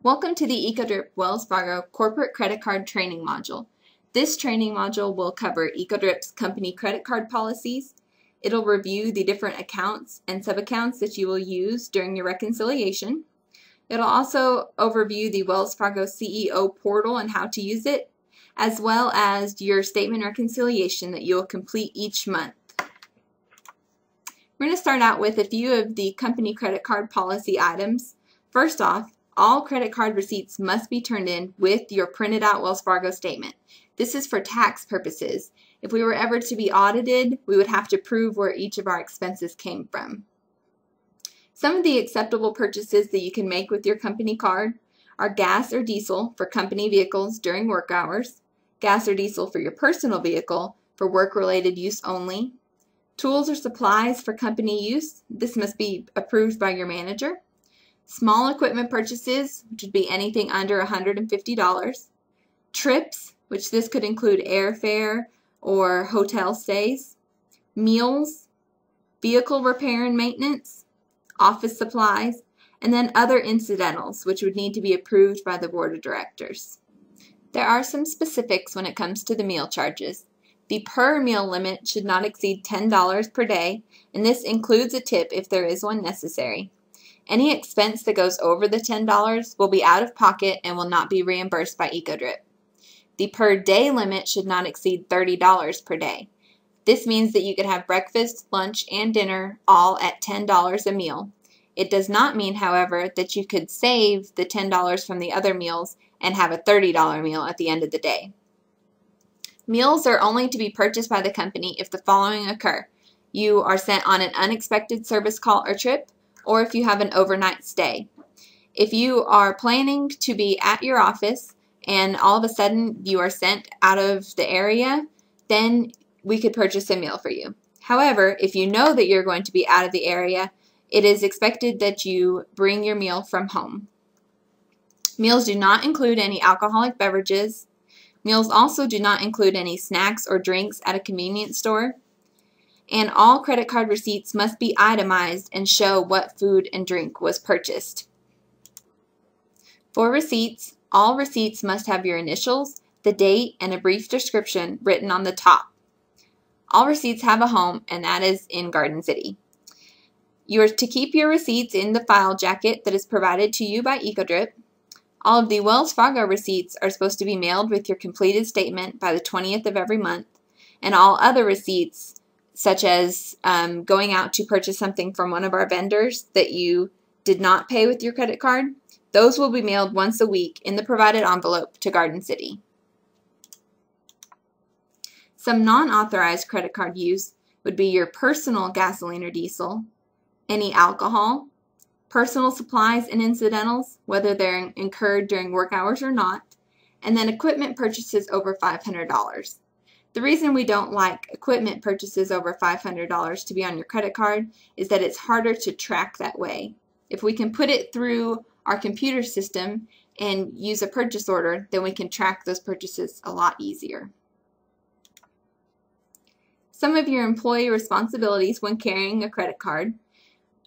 Welcome to the EcoDrip Wells Fargo Corporate Credit Card Training Module. This training module will cover EcoDrip's company credit card policies. It'll review the different accounts and sub-accounts that you will use during your reconciliation. It'll also overview the Wells Fargo CEO portal and how to use it, as well as your statement reconciliation that you'll complete each month. We're going to start out with a few of the company credit card policy items. First off, all credit card receipts must be turned in with your printed out Wells Fargo statement. This is for tax purposes. If we were ever to be audited, we would have to prove where each of our expenses came from. Some of the acceptable purchases that you can make with your company card are gas or diesel for company vehicles during work hours, gas or diesel for your personal vehicle for work-related use only, tools or supplies for company use. This must be approved by your manager. Small equipment purchases, which would be anything under $150. Trips, which this could include airfare or hotel stays. Meals, vehicle repair and maintenance, office supplies, and then other incidentals, which would need to be approved by the board of directors. There are some specifics when it comes to the meal charges. The per meal limit should not exceed $10 per day, and this includes a tip if there is one necessary. Any expense that goes over the $10 will be out of pocket and will not be reimbursed by EcoDrip. The per day limit should not exceed $30 per day. This means that you could have breakfast, lunch, and dinner all at $10 a meal. It does not mean, however, that you could save the $10 from the other meals and have a $30 meal at the end of the day. Meals are only to be purchased by the company if the following occur. You are sent on an unexpected service call or trip, or if you have an overnight stay. If you are planning to be at your office and all of a sudden you are sent out of the area, then we could purchase a meal for you. However, if you know that you're going to be out of the area, it is expected that you bring your meal from home. Meals do not include any alcoholic beverages. Meals also do not include any snacks or drinks at a convenience store. And all credit card receipts must be itemized and show what food and drink was purchased. For receipts, all receipts must have your initials, the date, and a brief description written on the top. All receipts have a home, and that is in Garden City. You are to keep your receipts in the file jacket that is provided to you by EcoDrip. All of the Wells Fargo receipts are supposed to be mailed with your completed statement by the 20th of every month, and all other receipts, such as going out to purchase something from one of our vendors that you did not pay with your credit card, those will be mailed once a week in the provided envelope to Garden City. Some non-authorized credit card use would be your personal gasoline or diesel, any alcohol, personal supplies and incidentals, whether they're incurred during work hours or not, and then equipment purchases over $500. The reason we don't like equipment purchases over $500 to be on your credit card is that it's harder to track that way. If we can put it through our computer system and use a purchase order, then we can track those purchases a lot easier. Some of your employee responsibilities when carrying a credit card.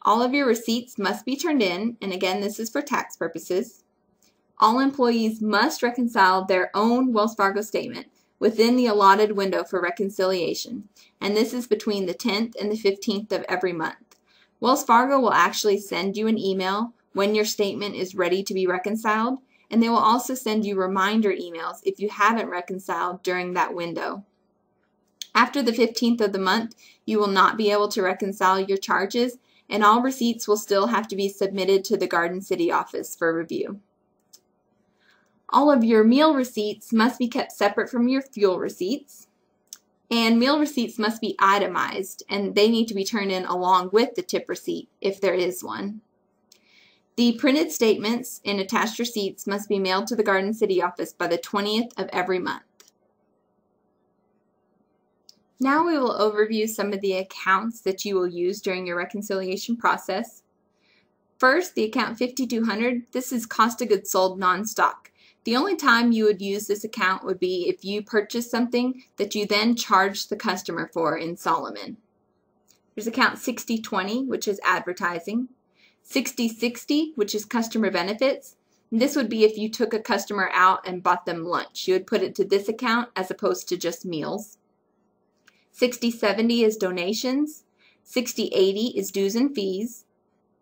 All of your receipts must be turned in, and again, this is for tax purposes. All employees must reconcile their own Wells Fargo statement within the allotted window for reconciliation, and this is between the 10th and the 15th of every month. Wells Fargo will actually send you an email when your statement is ready to be reconciled, and they will also send you reminder emails if you haven't reconciled during that window. After the 15th of the month, you will not be able to reconcile your charges, and all receipts will still have to be submitted to the Garden City office for review. All of your meal receipts must be kept separate from your fuel receipts, and meal receipts must be itemized, and they need to be turned in along with the tip receipt if there is one. The printed statements and attached receipts must be mailed to the Garden City office by the 20th of every month. Now we will overview some of the accounts that you will use during your reconciliation process. First, the account 5200, this is cost of goods sold non-stock. The only time you would use this account would be if you purchase something that you then charge the customer for in Solomon. There's account 6020, which is advertising. 6060, which is customer benefits. This would be if you took a customer out and bought them lunch. You would put it to this account as opposed to just meals. 6070 is donations. 6080 is dues and fees.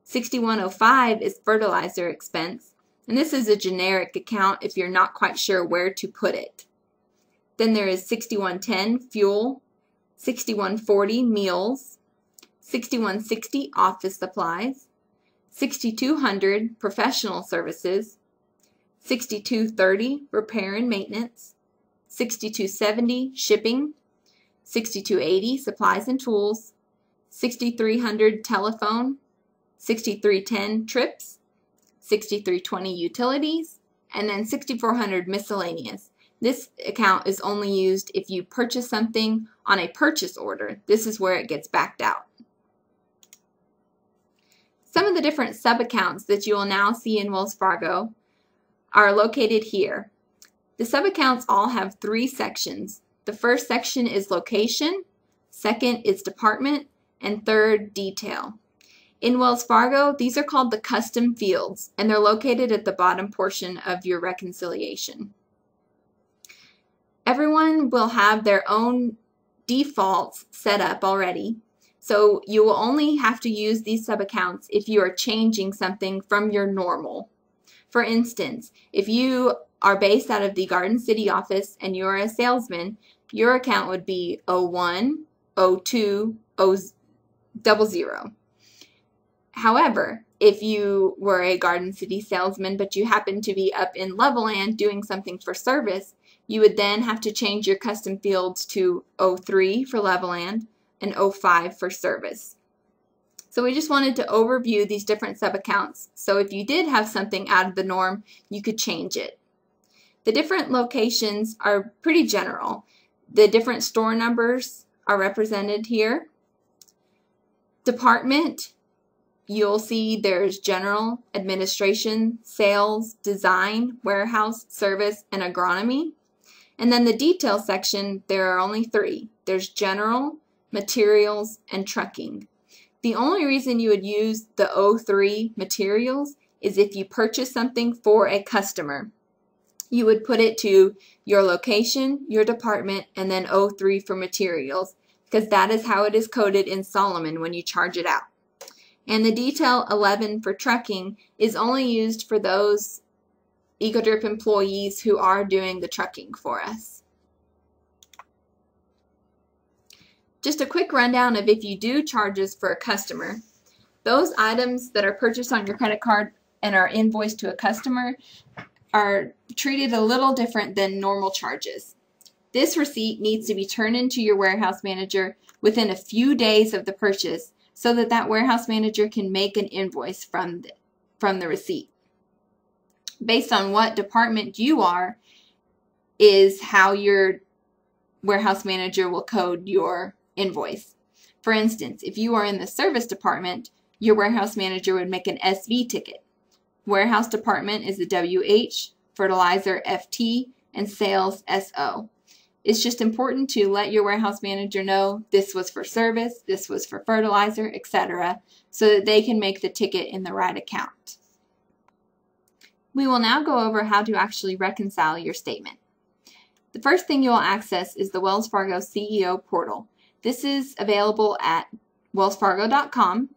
6105 is fertilizer expense. And this is a generic account if you're not quite sure where to put it. Then there is 6110 fuel. 6140 meals. 6160 office supplies. 6200 professional services. 6230 repair and maintenance. 6270 shipping. 6280 supplies and tools. 6300 telephone. 6310 trips. 6320 utilities, and then 6400 miscellaneous. This account is only used if you purchase something on a purchase order. This is where it gets backed out. Some of the different sub-accounts that you will now see in Wells Fargo are located here. The sub-accounts all have 3 sections. The first section is location, second is department, and third detail. In Wells Fargo, these are called the custom fields, and they're located at the bottom portion of your reconciliation. Everyone will have their own defaults set up already, so you will only have to use these sub-accounts if you are changing something from your normal. For instance, if you are based out of the Garden City office and you're a salesman, your account would be 01, 02, 00. However, if you were a Garden City salesman but you happen to be up in Levelland doing something for service, you would then have to change your custom fields to 03 for Levelland and 05 for service. So we just wanted to overview these different sub-accounts, so if you did have something out of the norm, you could change it. The different locations are pretty general. The different store numbers are represented here. Department, you'll see there's general, administration, sales, design, warehouse, service, and agronomy. And then the detail section, there are only 3. There's general, materials, and trucking. The only reason you would use the 03 materials is if you purchase something for a customer. You would put it to your location, your department, and then 03 for materials, because that is how it is coded in Solomon when you charge it out. And the detail 11 for trucking is only used for those EcoDrip employees who are doing the trucking for us. Just a quick rundown of if you do charges for a customer. Those items that are purchased on your credit card and are invoiced to a customer are treated a little different than normal charges. This receipt needs to be turned into your warehouse manager within a few days of the purchase, so that that warehouse manager can make an invoice from the receipt. Based on what department you are is how your warehouse manager will code your invoice. For instance, if you are in the service department, your warehouse manager would make an SV ticket. Warehouse department is the WH, fertilizer FT, and sales SO. It's just important to let your warehouse manager know this was for service, this was for fertilizer, etc., so that they can make the ticket in the right account. We will now go over how to actually reconcile your statement. The first thing you will access is the Wells Fargo CEO portal. This is available at wellsfargo.com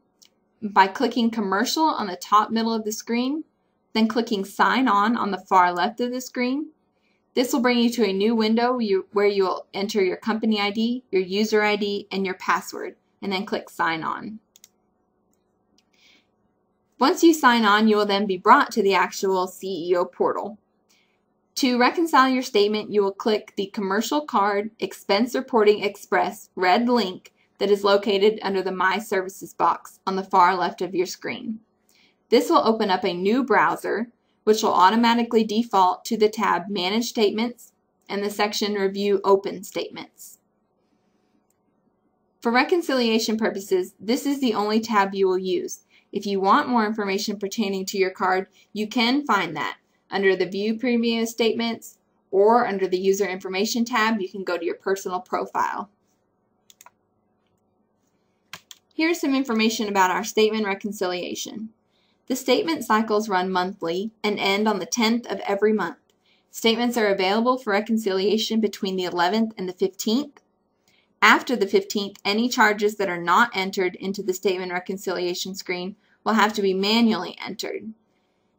by clicking Commercial on the top middle of the screen, then clicking Sign On the far left of the screen. This will bring you to a new window where you will enter your company ID, your user ID, and your password, and then click Sign On. Once you sign on, you will then be brought to the actual CEO portal. To reconcile your statement, you will click the Commercial Card Expense Reporting Express red link that is located under the My Services box on the far left of your screen. This will open up a new browser, which will automatically default to the tab Manage Statements and the section Review Open Statements. For reconciliation purposes, this is the only tab you will use. If you want more information pertaining to your card, you can find that under the View Previous Statements, or under the User Information tab, you can go to your personal profile. Here's some information about our statement reconciliation. The statement cycles run monthly and end on the 10th of every month. Statements are available for reconciliation between the 11th and the 15th. After the 15th, any charges that are not entered into the statement reconciliation screen will have to be manually entered.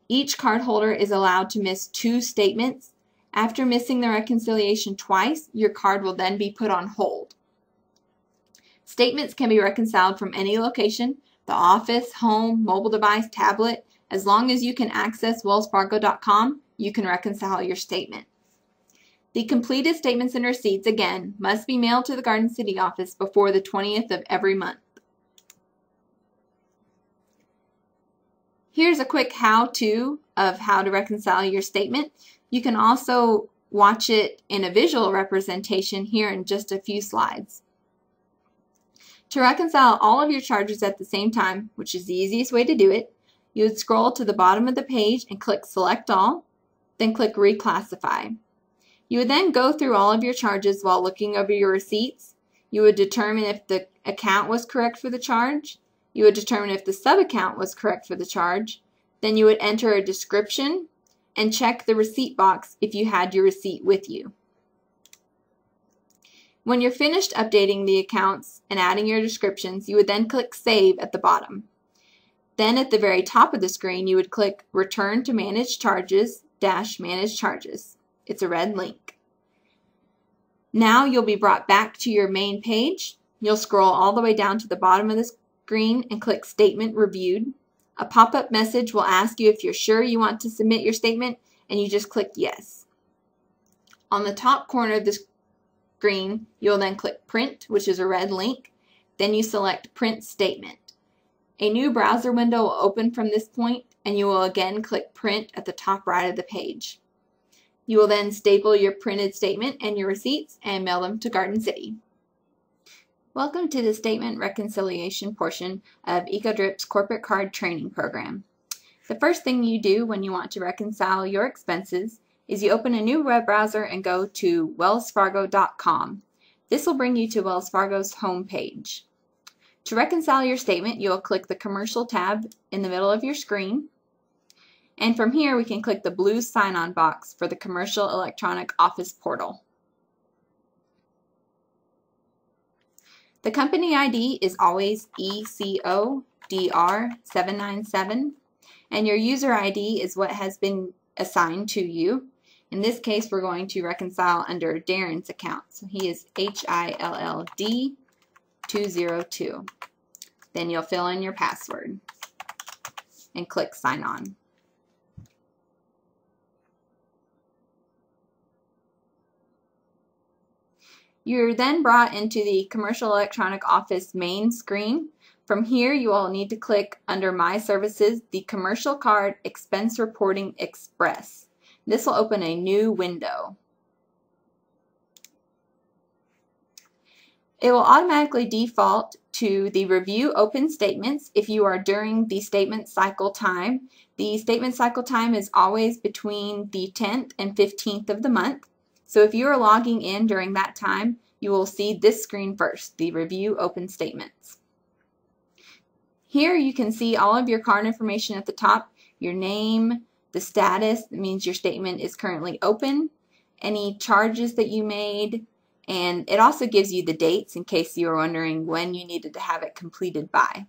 Each cardholder is allowed to miss 2 statements. After missing the reconciliation twice, your card will then be put on hold. Statements can be reconciled from any location, the office, home, mobile device, tablet. As long as you can access wellsfargo.com, you can reconcile your statement. The completed statements and receipts, again, must be mailed to the Garden City office before the 20th of every month. Here's a quick how-to of how to reconcile your statement. You can also watch it in a visual representation here in just a few slides. To reconcile all of your charges at the same time, which is the easiest way to do it, you would scroll to the bottom of the page and click Select All, then click Reclassify. You would then go through all of your charges while looking over your receipts. You would determine if the account was correct for the charge. You would determine if the sub-account was correct for the charge. Then you would enter a description and check the receipt box if you had your receipt with you. When you're finished updating the accounts and adding your descriptions, you would then click Save at the bottom. Then at the very top of the screen, you would click Return to Manage Charges - Manage Charges. It's a red link. Now you'll be brought back to your main page. You'll scroll all the way down to the bottom of the screen and click Statement Reviewed. A pop-up message will ask you if you're sure you want to submit your statement, and you just click Yes. On the top corner of the screen, you'll then click Print, which is a red link. Then you select Print Statement. A new browser window will open from this point, and you will again click Print at the top right of the page. You will then staple your printed statement and your receipts and mail them to Garden City. Welcome to the statement reconciliation portion of EcoDrip's corporate card training program. The first thing you do when you want to reconcile your expenses is you open a new web browser and go to wellsfargo.com. This will bring you to Wells Fargo's home page. To reconcile your statement, you'll click the Commercial tab in the middle of your screen. And from here, we can click the blue sign-on box for the Commercial Electronic Office Portal. The company ID is always ECODR797, and your user ID is what has been assigned to you. In this case, we're going to reconcile under Darren's account. So he is HILLD202. Then you'll fill in your password and click Sign On. You're then brought into the Commercial Electronic Office main screen. From here, you will need to click under My Services, the Commercial Card Expense Reporting Express. This will open a new window. It will automatically default to the Review Open Statements if you are during the statement cycle time. The statement cycle time is always between the 10th and 15th of the month. So if you are logging in during that time, you will see this screen first, the Review Open Statements. Here you can see all of your card information at the top, your name, the status, that means your statement is currently open, any charges that you made, and it also gives you the dates in case you are wondering when you needed to have it completed by.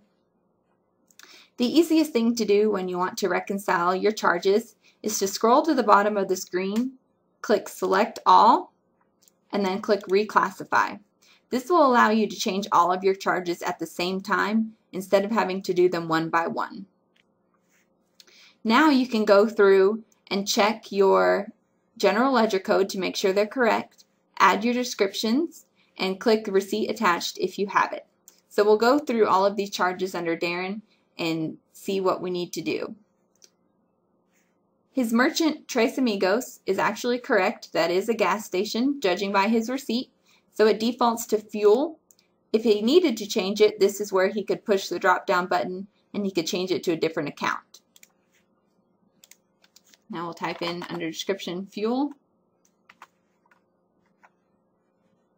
The easiest thing to do when you want to reconcile your charges is to scroll to the bottom of the screen, click Select All, and then click Reclassify. This will allow you to change all of your charges at the same time instead of having to do them one by one. Now you can go through and check your general ledger code to make sure they're correct, add your descriptions, and click Receipt Attached if you have it. So we'll go through all of these charges under Darren and see what we need to do. His merchant, Tres Amigos, is actually correct. That is a gas station, judging by his receipt. So it defaults to fuel. If he needed to change it, this is where he could push the drop-down button and he could change it to a different account. Now we'll type in under description fuel.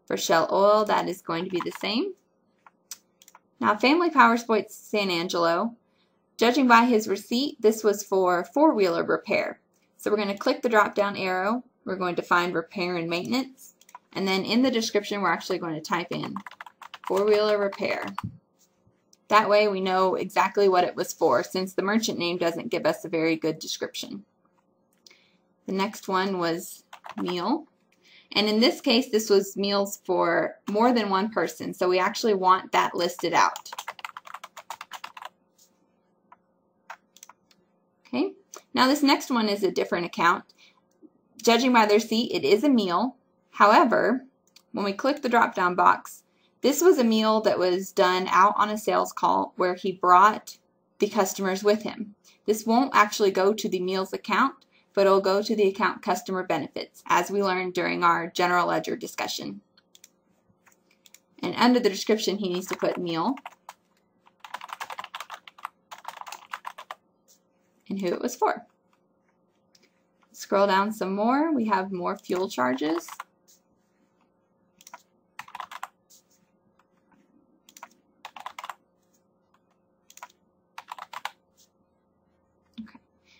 For Shell Oil, that is going to be the same. Now Family Power Sports San Angelo, Judging by his receipt, this was for four-wheeler repair. So we're going to click the drop-down arrow. We're going to find repair and maintenance. And then in the description, we're actually going to type in four-wheeler repair. That way we know exactly what it was for, since the merchant name doesn't give us a very good description. The next one was meal. And in this case, this was meals for more than one person. So we actually want that listed out. Okay. Now this next one is a different account. Judging by their receipt, it is a meal. However, when we click the drop-down box, this was a meal that was done out on a sales call where he brought the customers with him. This won't actually go to the meals account, but it'll go to the account customer benefits, as we learned during our general ledger discussion. And under the description, he needs to put meal and who it was for. Scroll down some more. We have more fuel charges. Okay.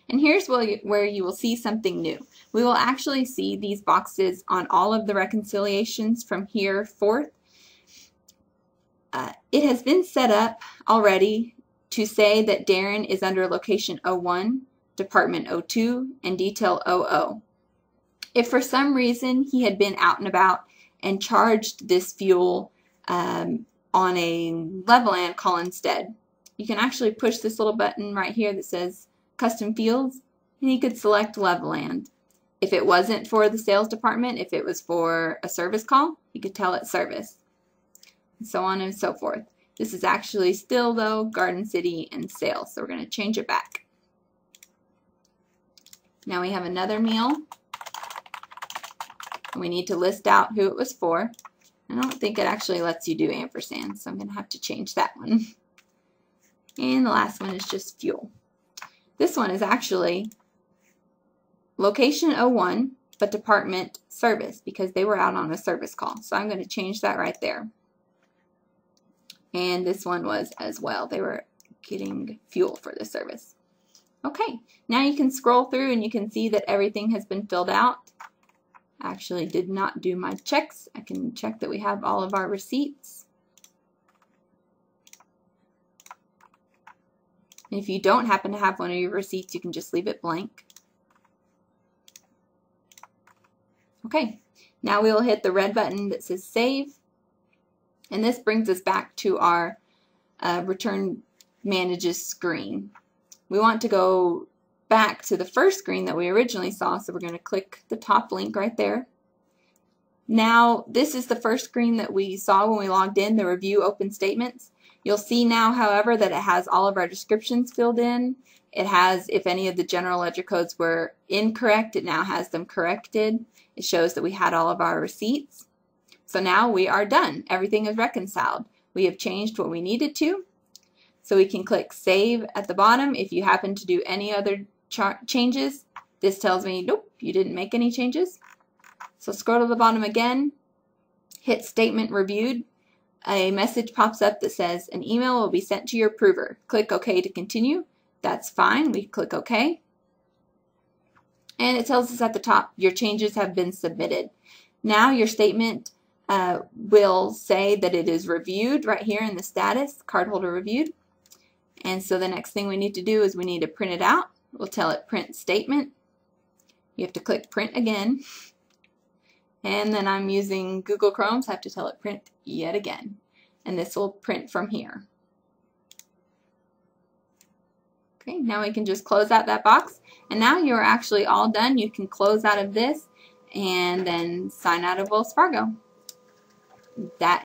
And here's where you will see something new. We will actually see these boxes on all of the reconciliations from here forth. It has been set up already to say that Darren is under location 01, department 02, and detail 00. If for some reason he had been out and about and charged this fuel on a Levelland call instead, you can actually push this little button right here that says custom fields, and you could select Levelland. If it wasn't for the sales department, if it was for a service call, you could tell it service, and so on and so forth. This is actually still, though, Garden City and sales, so we're going to change it back. Now we have another meal. We need to list out who it was for. I don't think it actually lets you do ampersand, so I'm going to have to change that one. And the last one is just fuel. This one is actually location 01, but department service, because they were out on a service call. So I'm going to change that right there. And this one was as well. They were getting fuel for the service. Okay, now you can scroll through and you can see that everything has been filled out. I actually did not do my checks. I can check that we have all of our receipts. And if you don't happen to have one of your receipts, you can just leave it blank. Okay, now we will hit the red button that says save. And this brings us back to our return manages screen. We want to go back to the first screen that we originally saw, so we're going to click the top link right there. Now, this is the first screen that we saw when we logged in, the review open statements. You'll see now, however, that it has all of our descriptions filled in. It has, if any of the general ledger codes were incorrect, it now has them corrected. It shows that we had all of our receipts. So now we are done. Everything is reconciled. We have changed what we needed to. So we can click Save at the bottom. If you happen to do any other changes, this tells me, nope, you didn't make any changes. So scroll to the bottom again, hit Statement Reviewed. A message pops up that says, an email will be sent to your approver. Click OK to continue. That's fine. We click OK. And it tells us at the top, your changes have been submitted. Now your statement will say that it is reviewed right here in the status, cardholder reviewed. And so the next thing we need to do is we need to print it out. We'll tell it print statement. You have to click print again. And then I'm using Google Chrome, so I have to tell it print yet again. And this will print from here. Okay, now we can just close out that box. And now you're actually all done. You can close out of this and then sign out of Wells Fargo. That